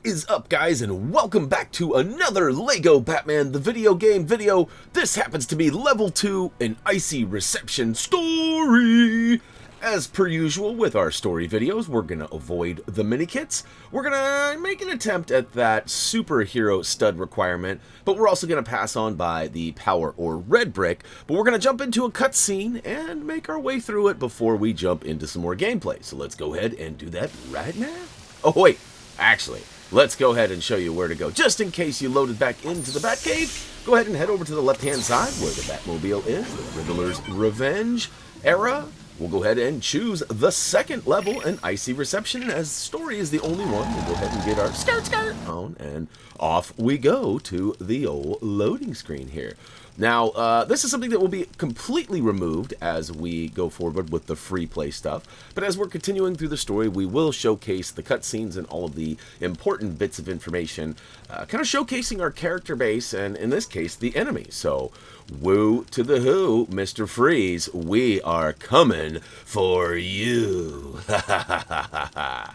is up, guys, and welcome back to another Lego Batman The Videogame video. This happens to be level 2, an Icy Reception Story. As per usual with our story videos, we're going to avoid the Minikits. We're going to make an attempt at that superhero stud requirement, but we're also going to pass on by the power or red brick. But we're going to jump into a cutscene and make our way through it before we jump into some more gameplay. So let's go ahead and do that right now. Oh, wait. Actually, let's go ahead and show you where to go. Just in case you loaded back into the Batcave, go ahead and head over to the left-hand side where the Batmobile is, the Riddler's Revenge era. We'll go ahead and choose the second level, an Icy Reception, and as story is the only one, we'll go ahead and get our skirt on, and off we go to the old loading screen here. Now, this is something that will be completely removed as we go forward with the free play stuff, but as we're continuing through the story, we will showcase the cutscenes and all of the important bits of information, kind of showcasing our character base, and in this case, the enemy. So, woo to the who, Mr. Freeze, we are coming for you. Ha ha ha ha ha.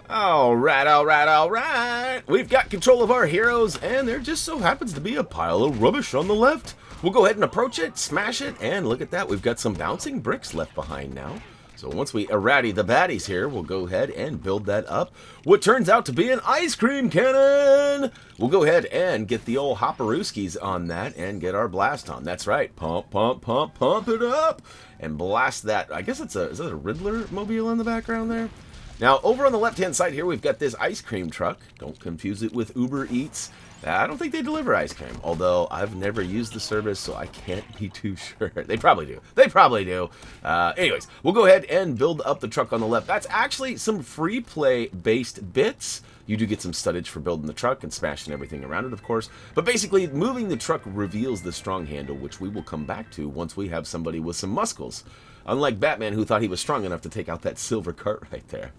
Alright. We've got control of our heroes, and there just so happens to be a pile of rubbish on the left. We'll go ahead and approach it, smash it, and look at that. We've got some bouncing bricks left behind now. So once we errati the baddies here, we'll go ahead and build that up. What turns out to be an ice cream cannon! We'll go ahead and get the old hopperooskies on that and get our blast on. That's right. Pump it up! And blast that. I guess is that a Riddler mobile in the background there? Now, over on the left-hand side here, we've got this ice cream truck. Don't confuse it with Uber Eats. I don't think they deliver ice cream, although I've never used the service, so I can't be too sure. They probably do. Anyways, we'll go ahead and build up the truck on the left. That's actually some free play-based bits. You do get some studdage for building the truck and smashing everything around it, of course. But basically, moving the truck reveals the strong handle, which we will come back to once we have somebody with some muscles. Unlike Batman, who thought he was strong enough to take out that silver cart right there.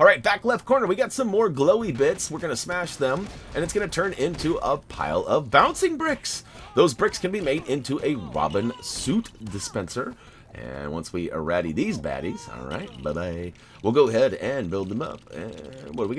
Alright, back left corner, we got some more glowy bits. We're going to smash them, and it's going to turn into a pile of bouncing bricks. Those bricks can be made into a Robin suit dispenser. And once we errati these baddies, alright, bye-bye, we'll go ahead and build them up. And what do we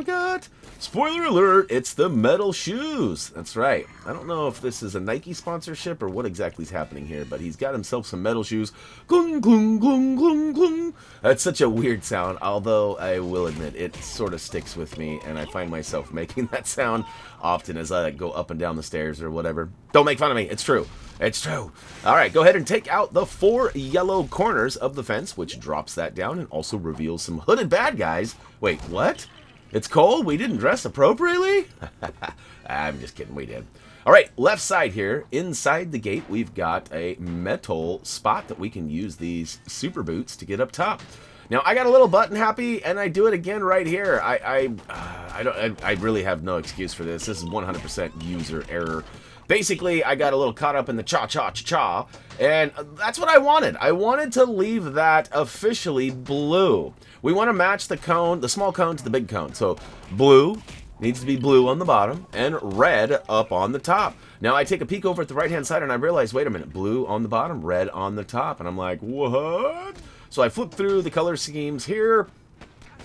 got? Spoiler alert, it's the metal shoes. That's right. I don't know if this is a Nike sponsorship or what exactly is happening here, but he's got himself some metal shoes. Glung, glung, glung, glung, glung. That's such a weird sound, although I will admit it sort of sticks with me, and I find myself making that sound often as I go up and down the stairs or whatever. Don't make fun of me. It's true. It's true. All right, go ahead and take out the 4 yellow corners of the fence, which drops that down and also reveals some hooded bad guys. Wait, what? It's cold? We didn't dress appropriately? I'm just kidding, we did. All right, left side here, inside the gate, we've got a metal spot that we can use these super boots to get up top. Now, I got a little button happy, and I do it again right here. I really have no excuse for this. This is 100% user error. Basically, I got a little caught up in the cha-cha-cha-cha, and that's what I wanted. I wanted to leave that officially blue. We want to match the cone, the small cone to the big cone. So, blue needs to be blue on the bottom, and red up on the top. Now, I take a peek over at the right-hand side, and I realize, wait a minute, blue on the bottom, red on the top. And I'm like, what? So I flip through the color schemes here.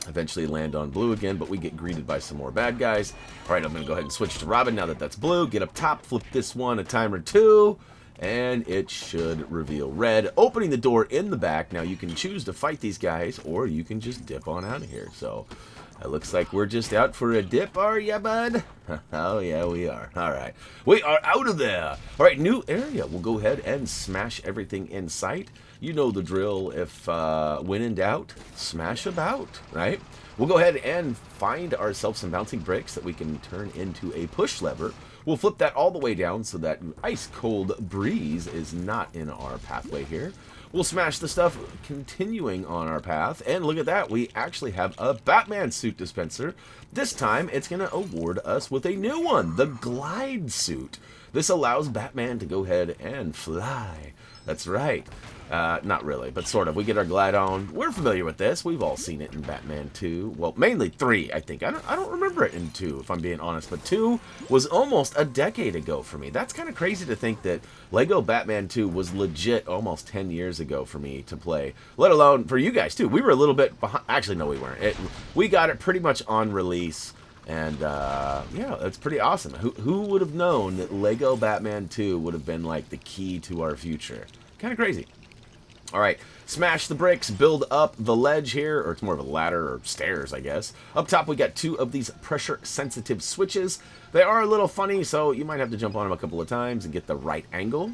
Eventually land on blue again, but we get greeted by some more bad guys. All right, I'm going to go ahead and switch to Robin now that that's blue. Get up top, flip this one a time or two, and it should reveal red, opening the door in the back. Now, you can choose to fight these guys, or you can just dip on out of here. So, it looks like we're just out for a dip, are ya, bud? Oh, yeah, we are. All right. We are out of there. All right, new area. We'll go ahead and smash everything in sight. You know the drill. If when in doubt, smash about, right? We'll go ahead and find ourselves some bouncing bricks that we can turn into a push lever. We'll flip that all the way down so that ice-cold breeze is not in our pathway here. We'll smash the stuff continuing on our path, and look at that, we actually have a Batman suit dispenser. This time, it's going to award us with a new one, the Glide suit. This allows Batman to go ahead and fly. That's right. Not really, but sort of. We get our glide on. We're familiar with this. We've all seen it in Batman 2. Well, mainly 3, I think. I don't remember it in 2, if I'm being honest. But 2 was almost a decade ago for me. That's kind of crazy to think that Lego Batman 2 was legit almost 10 years ago for me to play. Let alone for you guys, too. We were a little bit behind. Actually, no, we weren't. We got it pretty much on release. And, yeah, it's pretty awesome. Who would have known that Lego Batman 2 would have been, like, the key to our future? Kind of crazy. All right, smash the bricks, build up the ledge here, or it's more of a ladder or stairs, I guess. Up top, we got 2 of these pressure-sensitive switches. They are a little funny, so you might have to jump on them a couple of times and get the right angle.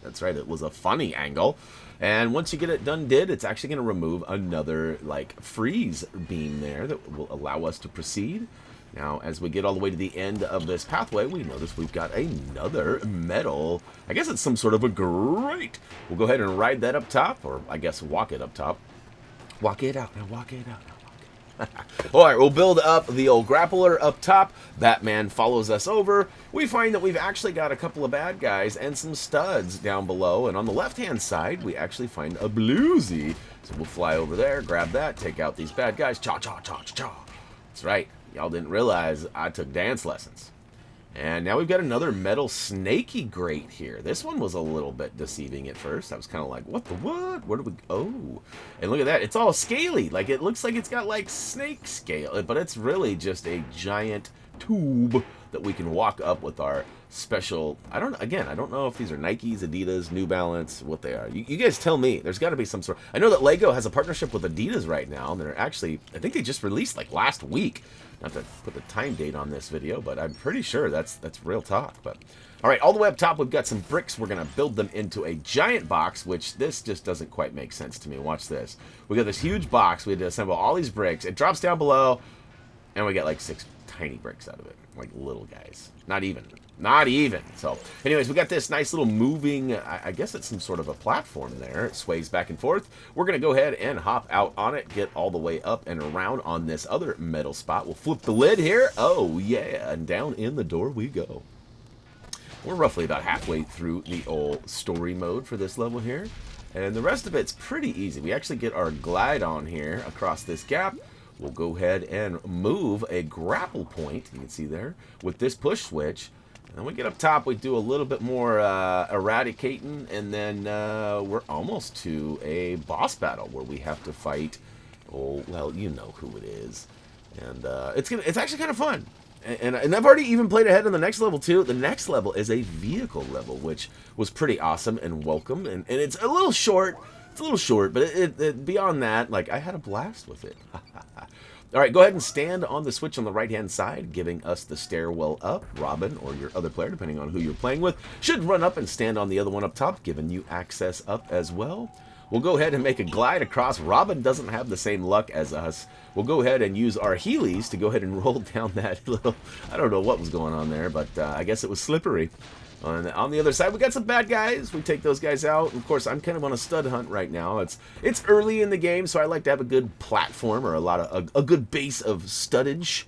That's right, it was a funny angle. And once you get it done it's actually going to remove another, like, freeze beam there that will allow us to proceed. Now, as we get all the way to the end of this pathway, we notice we've got another metal, I guess it's some sort of a grate. We'll go ahead and ride that up top, or I guess walk it up top. Walk it out, now walk it out, now walk it. Alright, we'll build up the old grappler up top. Batman follows us over. We find that we've actually got a couple of bad guys and some studs down below. And on the left-hand side, we actually find a bluesy. So we'll fly over there, grab that, take out these bad guys. Cha, cha, cha, cha, cha. That's right. Y'all didn't realize I took dance lessons. And now we've got another metal snaky grate here. This one was a little bit deceiving at first. I was kind of like, what the what? Where do we go? Oh. And look at that. It's all scaly. Like, it looks like it's got, like, snake scale. But it's really just a giant tube that we can walk up with our special... I don't know if these are Nikes, Adidas, New Balance, what they are. You guys tell me. There's got to be some sort... I know that Lego has a partnership with Adidas right now. And they're actually... I think they just released, like, last week. Not to put the time date on this video, but I'm pretty sure that's real talk. But all right, all the way up top, we've got some bricks. We're going to build them into a giant box, which this just doesn't quite make sense to me. Watch this. We got this huge box. We had to assemble all these bricks. It drops down below, and we get like 6 tiny bricks out of it, like little guys. Not even. Not even. So, anyways, we got this nice little moving, I guess it's some sort of a platform there. It sways back and forth. We're going to go ahead and hop out on it, get all the way up and around on this other metal spot. We'll flip the lid here. Oh, yeah. And down in the door we go. We're roughly about halfway through the old story mode for this level here. And the rest of it's pretty easy. We actually get our glide on here across this gap. We'll go ahead and move a grapple point, you can see there, with this push switch. And then we get up top, we do a little bit more eradicating, and then we're almost to a boss battle where we have to fight, oh, well, you know who it is. And it's actually kind of fun. And I've already even played ahead on the next level, too. The next level is a vehicle level, which was pretty awesome and welcome. And it's a little short. It's a little short, but beyond that, like, I had a blast with it. All right, go ahead and stand on the switch on the right-hand side, giving us the stairwell up. Robin, or your other player, depending on who you're playing with, should run up and stand on the other one up top, giving you access up as well. We'll go ahead and make a glide across. Robin doesn't have the same luck as us. We'll go ahead and use our Heelys to go ahead and roll down that little... I don't know what was going on there, but I guess it was slippery. On the other side, we got some bad guys. We take those guys out. Of course, I'm kind of on a stud hunt right now. It's early in the game, so I like to have a good platform or a good base of studdage.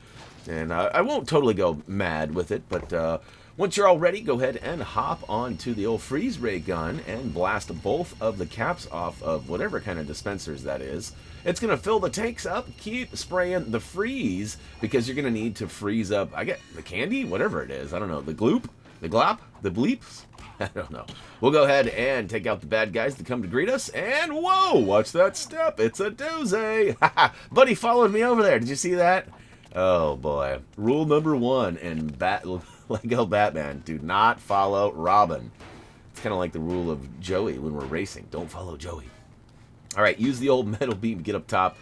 And I won't totally go mad with it, but once you're all ready, go ahead and hop onto the old freeze ray gun and blast both of the caps off of whatever kind of dispensers that is. It's going to fill the tanks up. Keep spraying the freeze because you're going to need to freeze up, I get the candy, whatever it is. I don't know, the gloop. The glop? The bleeps? I don't know. We'll go ahead and take out the bad guys that come to greet us. And whoa, watch that step. It's a doozy. Buddy followed me over there. Did you see that? Oh, boy. Rule number 1 in Lego Batman. Do not follow Robin. It's kind of like the rule of Joey when we're racing. Don't follow Joey. All right, use the old metal beam to get up top.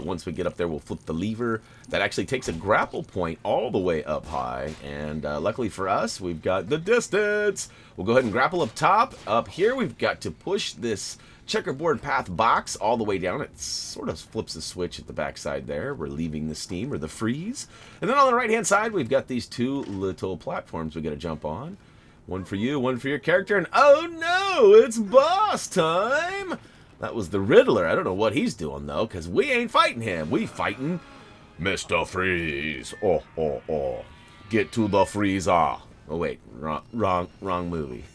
Once we get up there, we'll flip the lever. That actually takes a grapple point all the way up high. And luckily for us, we've got the distance. We'll go ahead and grapple up top. Up here, we've got to push this checkerboard path box all the way down. It sort of flips the switch at the backside there, relieving the steam or the freeze. And then on the right-hand side, we've got these two little platforms we got to jump on. One for you, one for your character, and oh no, it's boss time! That was the Riddler. I don't know what he's doing, though, because we ain't fighting him. We fighting Mr. Freeze. Oh. Get to the freezer. Oh, wait. Wrong movie.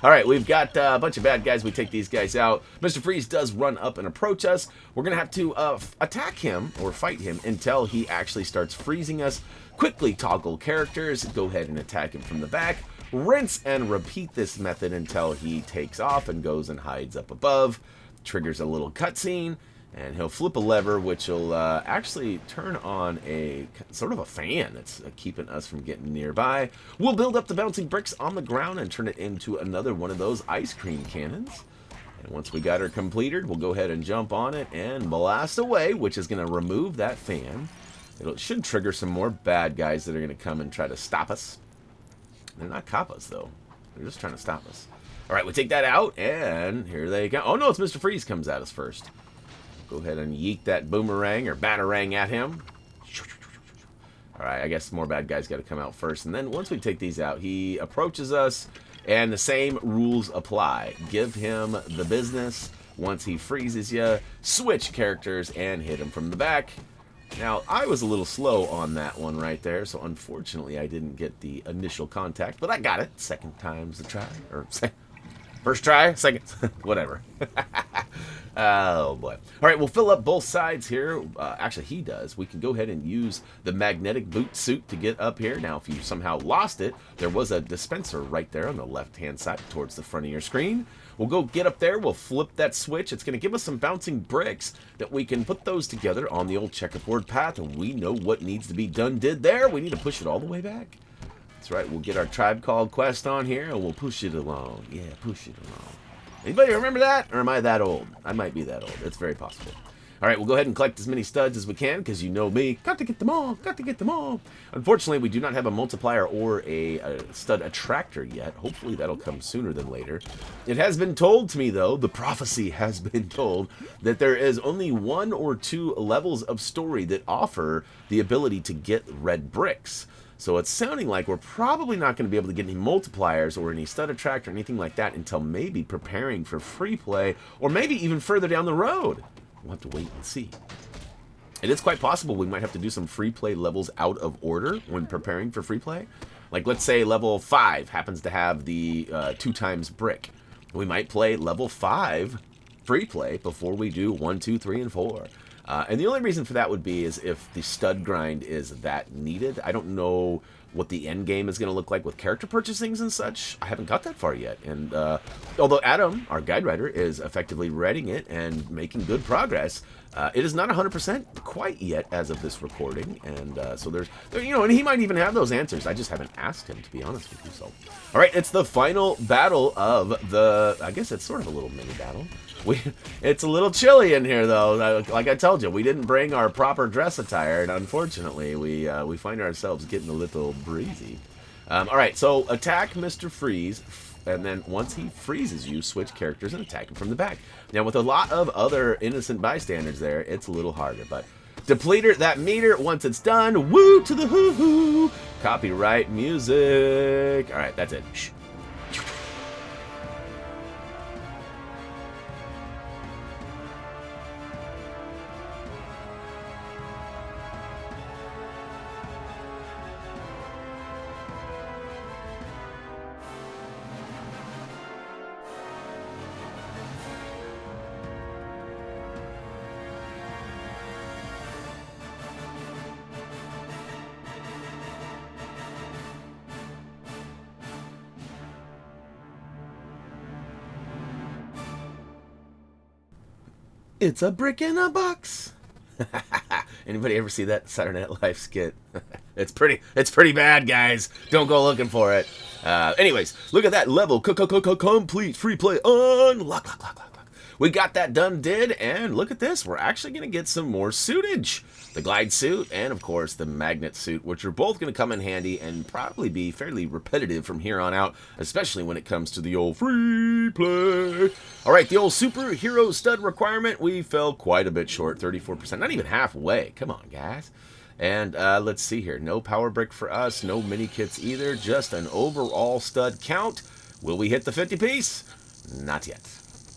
All right, we've got a bunch of bad guys. We take these guys out. Mr. Freeze does run up and approach us. We're going to have to attack him or fight him until he actually starts freezing us. Quickly toggle characters. Go ahead and attack him from the back. Rinse and repeat this method until he takes off and goes and hides up above. Triggers a little cutscene, and he'll flip a lever, which will actually turn on a sort of a fan that's keeping us from getting nearby. We'll build up the bouncing bricks on the ground and turn it into another one of those ice cream cannons. And once we got her completed, we'll go ahead and jump on it and blast away, which is going to remove that fan. It should trigger some more bad guys that are going to come and try to stop us. They're not kappas, though. They're just trying to stop us. All right, we take that out, and here they go. Oh, no, it's Mr. Freeze comes at us first. Go ahead and yeet that boomerang or batarang at him. All right, I guess more bad guys got to come out first. And then once we take these out, he approaches us, and the same rules apply. Give him the business. Once he freezes you, switch characters and hit him from the back. Now, I was a little slow on that one right there, so unfortunately I didn't get the initial contact, but I got it. Second time's the try, or first try, second, whatever. Oh, boy. All right, we'll fill up both sides here. Actually, he does. We can go ahead and use the magnetic boot suit to get up here. Now, if you somehow lost it, there was a dispenser right there on the left-hand side towards the front of your screen. We'll go get up there. We'll flip that switch. It's going to give us some bouncing bricks that we can put those together on the old checkerboard path, and we know what needs to be did there. We need to push it all the way back. That's right. We'll get our Tribe Called Quest on here, and we'll push it along. Yeah, push it along. Anybody remember that? Or am I that old? I might be that old. It's very possible. All right, we'll go ahead and collect as many studs as we can, because you know me. Got to get them all. Got to get them all. Unfortunately, we do not have a multiplier or a stud attractor yet. Hopefully, that'll come sooner than later. It has been told to me, though, the prophecy has been told, that there is only 1 or 2 levels of story that offer the ability to get red bricks. So it's sounding like we're probably not going to be able to get any multipliers or any stud attractor or anything like that until maybe preparing for free play, or maybe even further down the road. We'll have to wait and see. It is quite possible we might have to do some free play levels out of order when preparing for free play. Like, let's say level 5 happens to have the 2 times brick. We might play level 5 free play before we do 1, 2, 3, and 4. And the only reason for that would be is if the stud grind is that needed. I don't know what the end game is going to look like with character purchasings and such. I haven't got that far yet. And although Adam, our guide writer, is effectively reading it and making good progress, it is not 100% quite yet as of this recording. And so there's, you know, and he might even have those answers. I just haven't asked him, to be honest with you. So, all right, it's the final battle of the, I guess it's sort of a little mini battle. It's a little chilly in here, though. Like I told you, we didn't bring our proper dress attire, and unfortunately, we find ourselves getting a little breezy. All right, so attack Mr. Freeze, and then once he freezes you, switch characters and attack him from the back. Now, with a lot of other innocent bystanders there, it's a little harder, but depleter that meter once it's done. Woo to the hoo-hoo! Copyright music. All right, that's it. Shh. It's a brick in a box. Anybody ever see that Saturday Night Live skit? It's pretty bad, guys. Don't go looking for it. Anyways, look at that level. Complete free play on. Lock. we got that done and look at this. We're actually going to get some more suitage. The glide suit and, of course, the magnet suit, which are both going to come in handy and probably be fairly repetitive from here on out, especially when it comes to the old free play. All right, the old superhero stud requirement, we fell quite a bit short, 34%, not even halfway. Come on, guys. And let's see here. No power brick for us, no mini kits either, just an overall stud count. Will we hit the 50 piece? Not yet.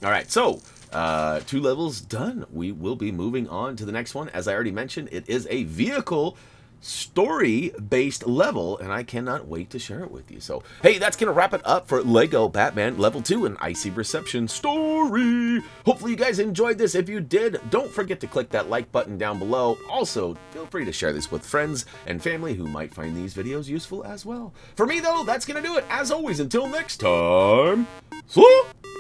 All right, so 2 levels done. We will be moving on to the next one. As I already mentioned, it is a vehicle story-based level, and I cannot wait to share it with you. So, hey, that's going to wrap it up for Lego Batman Level 2 and Icy Reception Story. Hopefully you guys enjoyed this. If you did, don't forget to click that like button down below. Also, feel free to share this with friends and family who might find these videos useful as well. For me, though, that's going to do it. As always, until next time, see ya!